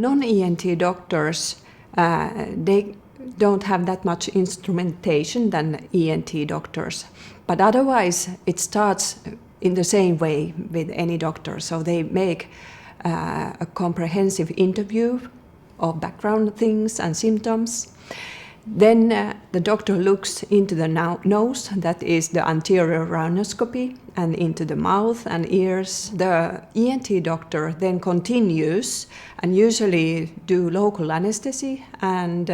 Non-ENT doctors, they don't have that much instrumentation than ENT doctors. But otherwise, it starts in the same way with any doctor. So they make a comprehensive interview of background things and symptoms. Then the doctor looks into the nose, that is the anterior rhinoscopy, and into the mouth and ears. The ENT doctor then continues and usually do local anesthesia, and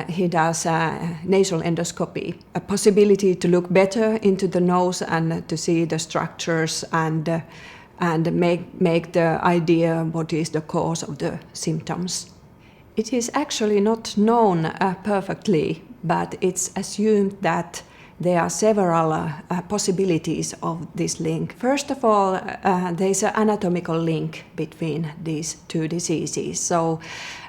he does nasal endoscopy, a possibility to look better into the nose and to see the structures and make the idea what is the cause of the symptoms. It is actually not known perfectly, but it's assumed that there are several possibilities of this link. First of all, there is an anatomical link between these two diseases. So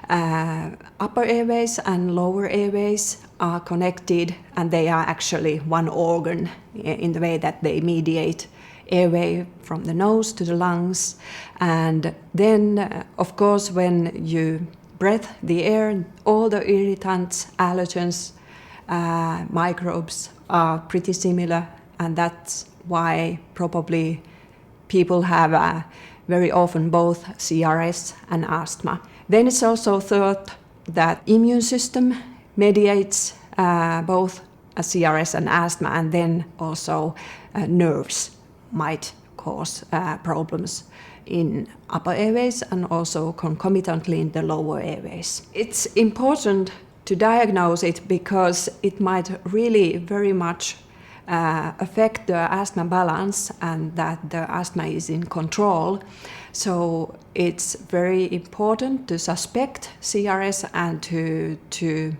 upper airways and lower airways are connected, and they are actually one organ in the way that they mediate airway from the nose to the lungs. And then, of course, when you breathe the air, all the irritants, allergens, microbes are pretty similar, and that's why probably people have very often both CRS and asthma. Then it's also thought that immune system mediates both CRS and asthma, and then also nerves might cause problems in upper airways and also concomitantly in the lower airways. It's important to diagnose it because it might really very much affect the asthma balance and that the asthma is in control. So it's very important to suspect CRS and to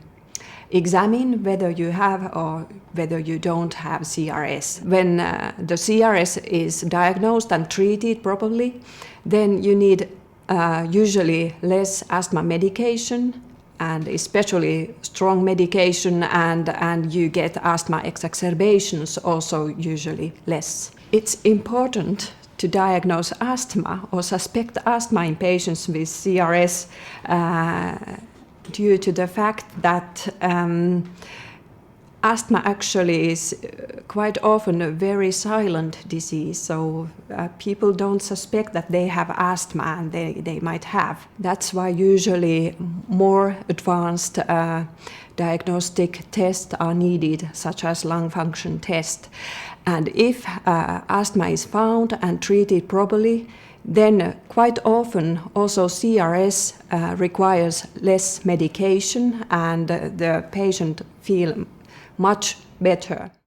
examine whether you have or whether you don't have CRS. When the CRS is diagnosed and treated properly, then you need usually less asthma medication, and especially strong medication, and you get asthma exacerbations also usually less. It's important to diagnose asthma or suspect asthma in patients with CRS due to the fact that asthma actually is quite often a very silent disease, so people don't suspect that they have asthma, and they might have. That's why usually more advanced diagnostic tests are needed, such as lung function test. And if asthma is found and treated properly, then quite often also CRS requires less medication, and the patient feels much better.